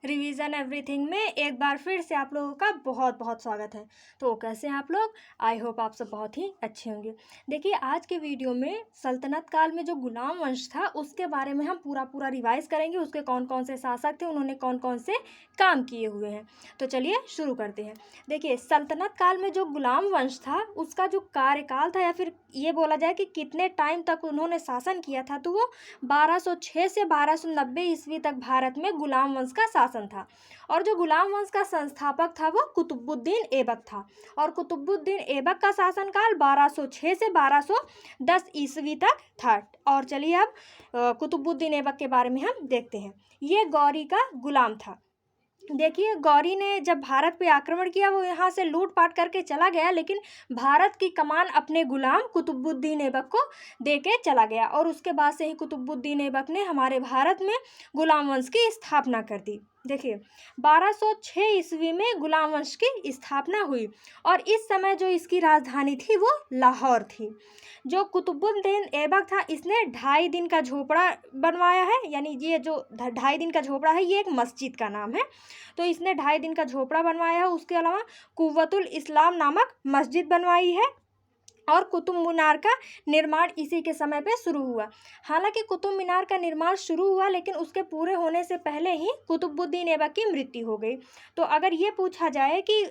Revision everything में एक बार फिर से आप लोगों का बहुत बहुत स्वागत है। तो कैसे हैं आप लोग? आई होप आप सब बहुत ही अच्छे होंगे। देखिए, आज के वीडियो में सल्तनत काल में जो गुलाम वंश था उसके बारे में हम पूरा रिवाइज करेंगे। उसके कौन कौन से शासक थे, उन्होंने कौन कौन से काम किए हुए हैं। तो चलिए शुरू करते हैं। देखिए, सल्तनत काल में जो गुलाम वंश था उसका जो कार्यकाल था, या फिर ये बोला जाए कि कितने टाइम तक उन्होंने शासन किया था, तो वो 1206 से 1290 ईस्वी तक भारत में गुलाम वंश का शासन था। और जो गुलाम वंश का संस्थापक था वो कुतुबुद्दीन ऐबक था। और कुतुबुद्दीन ऐबक का शासनकाल 1206 से 1210 ईस्वी तक था। और चलिए अब कुतुबुद्दीन ऐबक के बारे में हम देखते हैं। ये गौरी का गुलाम था। देखिए, गौरी ने जब भारत पे आक्रमण किया, वो यहाँ से लूटपाट करके चला गया, लेकिन भारत की कमान अपने गुलाम कुतुबुद्दीन ऐबक को दे के चला गया। और उसके बाद से ही कुतुबुद्दीन ऐबक ने हमारे भारत में गुलाम वंश की स्थापना कर दी। देखिए, 1206 ईस्वी में गुलाम वंश की स्थापना हुई और इस समय जो इसकी राजधानी थी वो लाहौर थी। जो कुतुबुद्दीन ऐबक था, इसने 2.5 दिन का झोपड़ा बनवाया है। यानी ये जो 2.5 दिन का झोपड़ा है, ये एक मस्जिद का नाम है। तो इसने 2.5 दिन का झोपड़ा बनवाया है। उसके अलावा कुव्वतुल इस्लाम नामक मस्जिद बनवाई है। और कुतुब मीनार का निर्माण इसी के समय पे शुरू हुआ। हालांकि कुतुब मीनार का निर्माण शुरू हुआ, लेकिन उसके पूरे होने से पहले ही कुतुबुद्दीन ऐबक की मृत्यु हो गई। तो अगर ये पूछा जाए कि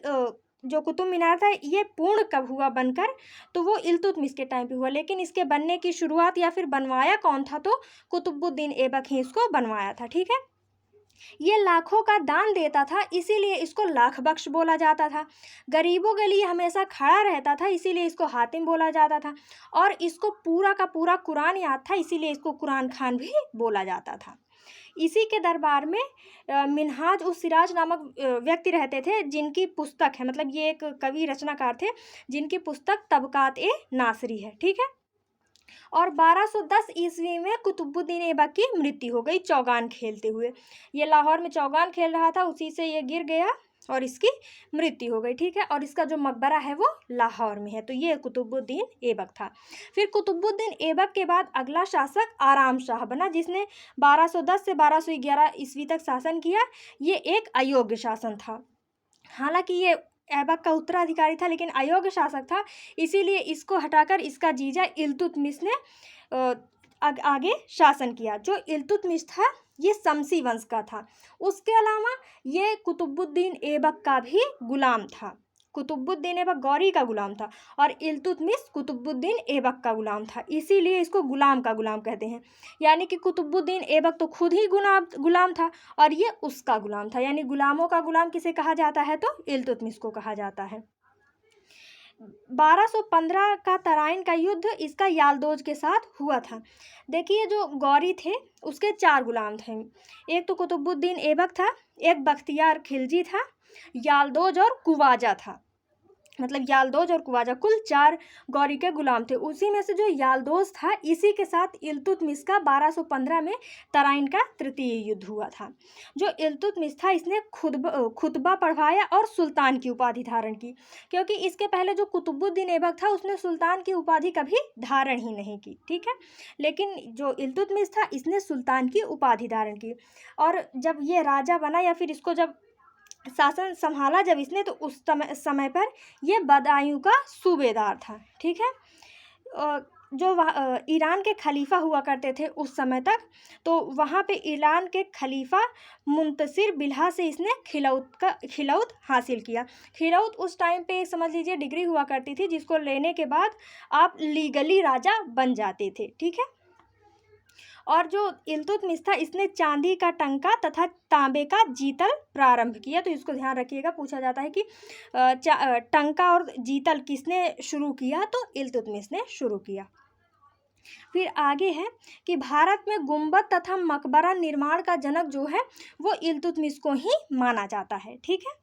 जो कुतुब मीनार था ये पूर्ण कब हुआ बनकर, तो वो इल्तुतमिश के टाइम पे हुआ। लेकिन इसके बनने की शुरुआत या फिर बनवाया कौन था, तो कुतुबुद्दीन ऐबक ही इसको बनवाया था। ठीक है। ये लाखों का दान देता था, इसीलिए इसको लाख बख्श बोला जाता था। गरीबों के लिए हमेशा खड़ा रहता था, इसीलिए इसको हातिम बोला जाता था। और इसको पूरा का पूरा कुरान याद था, इसीलिए इसको कुरान खान भी बोला जाता था। इसी के दरबार में मिन्हाज उस सिराज नामक व्यक्ति रहते थे, जिनकी पुस्तक है, मतलब ये एक कवि रचनाकार थे जिनकी पुस्तक तबकात ए नासरी है। ठीक है। और 1210 ईस्वी में कुतुबुद्दीन ऐबक की मृत्यु हो गई चौगान खेलते हुए। ये लाहौर में चौगान खेल रहा था, उसी से ये गिर गया और इसकी मृत्यु हो गई। ठीक है। और इसका जो मकबरा है वो लाहौर में है। तो ये कुतुबुद्दीन ऐबक था। फिर कुतुबुद्दीन ऐबक के बाद अगला शासक आराम शाह बना, जिसने 1210 से 1211 ईस्वी तक शासन किया। ये एक अयोग्य शासन था। हालांकि ये ऐबक का उत्तराधिकारी था, लेकिन अयोग्य शासक था, इसीलिए इसको हटाकर इसका जीजा इल्तुतमिश ने आगे शासन किया। जो इल्तुतमिश था ये शमसी वंश का था। उसके अलावा ये कुतुबुद्दीन ऐबक का भी गुलाम था। कुतुबुद्दीन ऐबक गौरी का गुलाम था और इल्तुतमिश कुतुबुद्दीन ऐबक का गुलाम था, इसीलिए इसको गुलाम का गुलाम कहते हैं। यानी कि कुतुबुद्दीन ऐबक तो खुद ही गुलाम था और ये उसका गुलाम था। यानी गुलामों का गुलाम किसे कहा जाता है, तो इल्तुतमिश को कहा जाता है। 1215 का तराइन का युद्ध इसका यालदोज के साथ हुआ था। देखिए, जो गौरी थे उसके 4 गुलाम थे। एक तो कुतुबुद्दीन ऐबक था, एक बख्तियार खिलजी था, यालदोज और कुवाजा था। मतलब यालदोज और कुवाजा, कुल 4 गौरी के गुलाम थे। उसी में से जो यालदोज था, इसी के साथ इल्तुतमिश का 1215 में तराइन का तृतीय युद्ध हुआ था। जो इल्तुतमिश था, इसने खुतबा पढ़वाया और सुल्तान की उपाधि धारण की, क्योंकि इसके पहले जो कुतुबुद्दीन ऐबक था उसने सुल्तान की उपाधि कभी धारण ही नहीं की। ठीक है। लेकिन जो इल्तुतमिश था, इसने सुल्तान की उपाधि धारण की। और जब ये राजा बना, या फिर इसको जब शासन संभाला जब इसने, तो उस समय पर ये बदायूं का सूबेदार था। ठीक है। जो ईरान के खलीफा हुआ करते थे उस समय तक, तो वहाँ पे ईरान के खलीफा मुंतसिर बिल्हा से इसने खिलौत हासिल किया। खिलौत उस टाइम पे समझ लीजिए डिग्री हुआ करती थी, जिसको लेने के बाद आप लीगली राजा बन जाते थे। ठीक है। और जो इल्तुतमिश था, इसने चांदी का टंका तथा तांबे का जीतल प्रारंभ किया। तो इसको ध्यान रखिएगा, पूछा जाता है कि टंका और जीतल किसने शुरू किया, तो इल्तुतमिश ने शुरू किया। फिर आगे है कि भारत में गुंबद तथा मकबरा निर्माण का जनक जो है वो इल्तुतमिश को ही माना जाता है। ठीक है।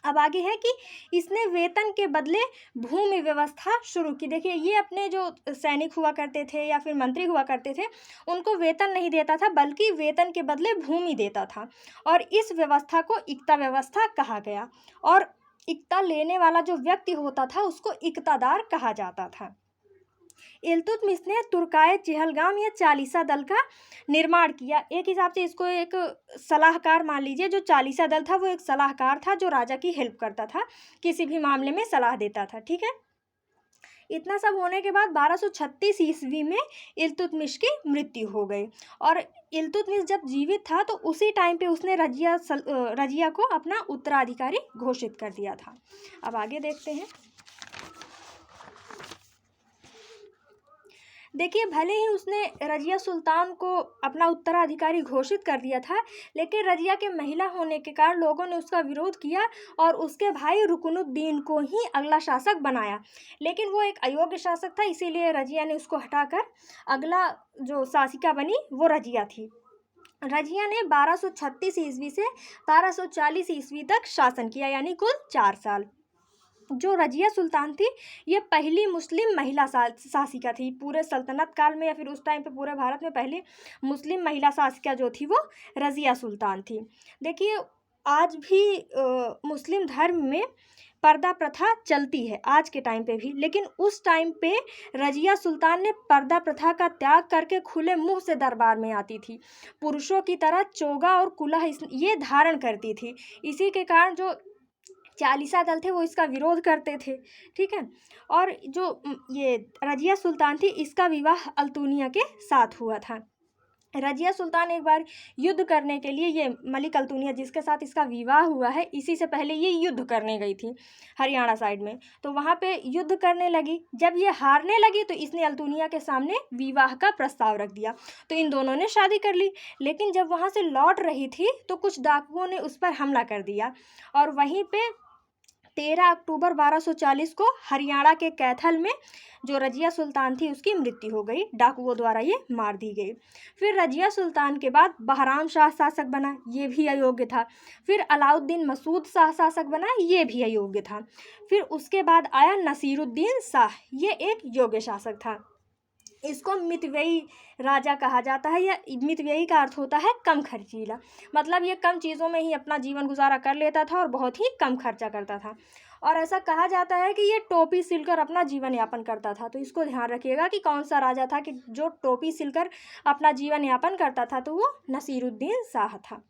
अब आगे है कि इसने वेतन के बदले भूमि व्यवस्था शुरू की। देखिए, ये अपने जो सैनिक हुआ करते थे या फिर मंत्री हुआ करते थे, उनको वेतन नहीं देता था, बल्कि वेतन के बदले भूमि देता था। और इस व्यवस्था को इक्ता व्यवस्था कहा गया। और इक्ता लेने वाला जो व्यक्ति होता था उसको इक्तादार कहा जाता था। इल्तुतमिश ने तुर्काए चहलगाम या चालीसा दल का निर्माण किया। एक हिसाब से इसको एक सलाहकार मान लीजिए। जो चालीसा दल था वो एक सलाहकार था जो राजा की हेल्प करता था, किसी भी मामले में सलाह देता था। ठीक है, इतना सब होने के बाद 1236 ईस्वी में इल्तुतमिश की मृत्यु हो गई। और इल्तुतमिश जब जीवित था तो उसी टाइम पे उसने रजिया को अपना उत्तराधिकारी घोषित कर दिया था। अब आगे देखते हैं। देखिए, भले ही उसने रजिया सुल्तान को अपना उत्तराधिकारी घोषित कर दिया था, लेकिन रजिया के महिला होने के कारण लोगों ने उसका विरोध किया और उसके भाई रुकनुद्दीन को ही अगला शासक बनाया। लेकिन वो एक अयोग्य शासक था, इसीलिए रजिया ने उसको हटाकर अगला जो शासिका बनी वो रजिया थी। रजिया ने 1236 ईस्वी से 1240 ईस्वी तक शासन किया, यानी कुल 4 साल। जो रजिया सुल्तान थी ये पहली मुस्लिम महिला शासिका थी पूरे सल्तनत काल में, या फिर उस टाइम पे पूरे भारत में पहली मुस्लिम महिला शासिका जो थी वो रजिया सुल्तान थी। देखिए, आज भी मुस्लिम धर्म में पर्दा प्रथा चलती है आज के टाइम पे भी, लेकिन उस टाइम पे रजिया सुल्तान ने पर्दा प्रथा का त्याग करके खुले मुंह से दरबार में आती थी। पुरुषों की तरह चोगा और कुल्हा ये धारण करती थी। इसी के कारण जो चालीसा दल थे वो इसका विरोध करते थे। ठीक है, और जो ये रजिया सुल्तान थी इसका विवाह अल्तुनिया के साथ हुआ था। रजिया सुल्तान एक बार युद्ध करने के लिए, ये मलिक अल्तुनिया जिसके साथ इसका विवाह हुआ है, इसी से पहले ये युद्ध करने गई थी हरियाणा साइड में। तो वहाँ पे युद्ध करने लगी। जब ये हारने लगी तो इसने अल्तुनिया के सामने विवाह का प्रस्ताव रख दिया। तो इन दोनों ने शादी कर ली। लेकिन जब वहाँ से लौट रही थी तो कुछ डाकुओं ने उस पर हमला कर दिया और वहीं पे 13 अक्टूबर 1240 को हरियाणा के कैथल में जो रजिया सुल्तान थी उसकी मृत्यु हो गई। डाकुओं द्वारा ये मार दी गई। फिर रजिया सुल्तान के बाद बहराम शाह शासक बना, ये भी अयोग्य था। फिर अलाउद्दीन मसूद शाह शासक बना, ये भी अयोग्य था। फिर उसके बाद आया नसीरुद्दीन शाह, ये एक योग्य शासक था। इसको मितव्ययी राजा कहा जाता है, या मितव्ययी का अर्थ होता है कम खर्चीला। मतलब ये कम चीज़ों में ही अपना जीवन गुजारा कर लेता था और बहुत ही कम खर्चा करता था। और ऐसा कहा जाता है कि ये टोपी सिलकर अपना जीवन यापन करता था। तो इसको ध्यान रखिएगा कि कौन सा राजा था कि जो टोपी सिलकर अपना जीवन यापन करता था, तो वो नसीरुद्दीन शाह था।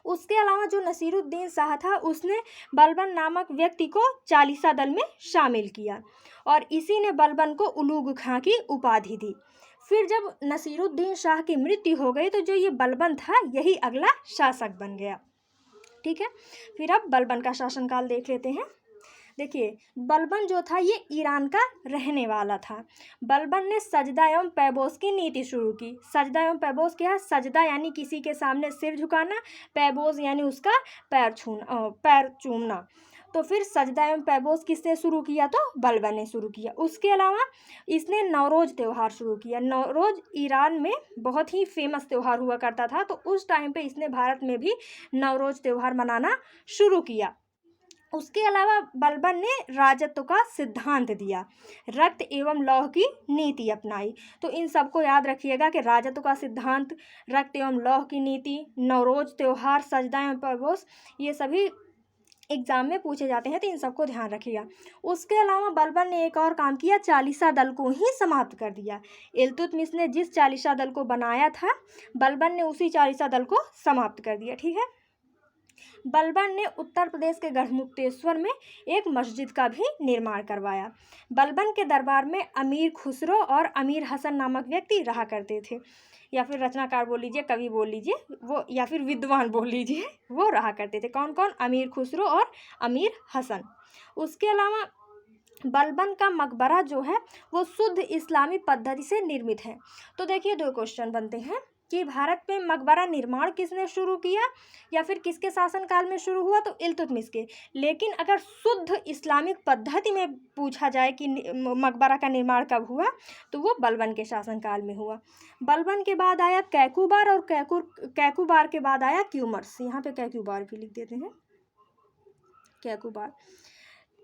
उसके अलावा जो नसीरुद्दीन शाह था उसने बलबन नामक व्यक्ति को चालीसा दल में शामिल किया और इसी ने बलबन को उलूग खां की उपाधि दी। फिर जब नसीरुद्दीन शाह की मृत्यु हो गई तो जो ये बलबन था यही अगला शासक बन गया। ठीक है, फिर अब बलबन का शासनकाल देख लेते हैं। देखिए, बलबन जो था ये ईरान का रहने वाला था। बलबन ने सजदा एवं पैबोस की नीति शुरू की। सजदा एवं पैबोस क्या है? सजदा यानी किसी के सामने सिर झुकाना, पैबोस यानी उसका पैर चूमना। तो फिर सजदा एवं पैबोस किसने शुरू किया? तो बलबन ने शुरू किया। उसके अलावा इसने नवरोज त्यौहार शुरू किया। नवरोज ईरान में बहुत ही फेमस त्यौहार हुआ करता था, तो उस टाइम पे इसने भारत में भी नवरोज त्यौहार मनाना शुरू किया। उसके अलावा बलबन ने राजत्व का सिद्धांत दिया, रक्त एवं लौह की नीति अपनाई। तो इन सबको याद रखिएगा कि राजत्व का सिद्धांत, रक्त एवं लौह की नीति, नवरोज त्यौहार, सजदा एवं पैबोस, ये सभी एग्जाम में पूछे जाते हैं, तो इन सबको ध्यान रखिएगा। उसके अलावा बलबन ने एक और काम किया, चालीसा दल को ही समाप्त कर दिया। इल्तुतमिश ने जिस चालीसा दल को बनाया था, बलबन ने उसी चालीसा दल को समाप्त कर दिया। ठीक है, बलबन ने उत्तर प्रदेश के गढ़मुक्तेश्वर में एक मस्जिद का भी निर्माण करवाया। बलबन के दरबार में अमीर खुसरो और अमीर हसन नामक व्यक्ति रहा करते थे, या फिर रचनाकार बोल लीजिए, कवि बोल लीजिए, वो या फिर विद्वान बोल लीजिए, वो रहा करते थे। कौन कौन? अमीर खुसरो और अमीर हसन। उसके अलावा बलबन का मकबरा जो है वो शुद्ध इस्लामी पद्धति से निर्मित है। तो देखिए, दो क्वेश्चन बनते हैं कि भारत में मकबरा निर्माण किसने शुरू किया या फिर किसके शासनकाल में शुरू हुआ? तो इल्तुतमिश के। लेकिन अगर शुद्ध इस्लामिक पद्धति में पूछा जाए कि मकबरा का निर्माण कब हुआ, तो वो बलबन के शासनकाल में हुआ। बलबन के बाद आया कैकुबार और कैकुबार के बाद आया क्यूमर्स। यहाँ पे कैकुबार भी लिख देते हैं।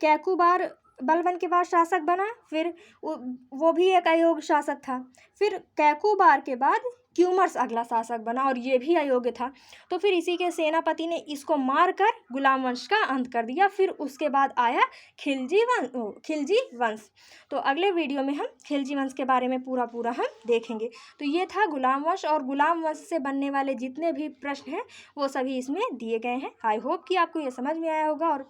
कैकुबार बलबन के बाद शासक बना, फिर वो भी एक अयोग्य शासक था। फिर कैकुबार के बाद क्यूमर्स अगला शासक बना और ये भी अयोग्य था। तो फिर इसी के सेनापति ने इसको मारकर गुलाम वंश का अंत कर दिया। फिर उसके बाद आया खिलजी वंश। तो अगले वीडियो में हम खिलजी वंश के बारे में पूरा हम देखेंगे। तो ये था गुलाम वंश, और गुलाम वंश से बनने वाले जितने भी प्रश्न हैं वो सभी इसमें दिए गए हैं। आई होप कि आपको ये समझ में आया होगा और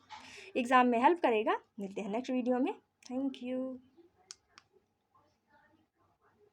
एग्ज़ाम में हेल्प करेगा। मिलते हैं नेक्स्ट वीडियो में। Thank you.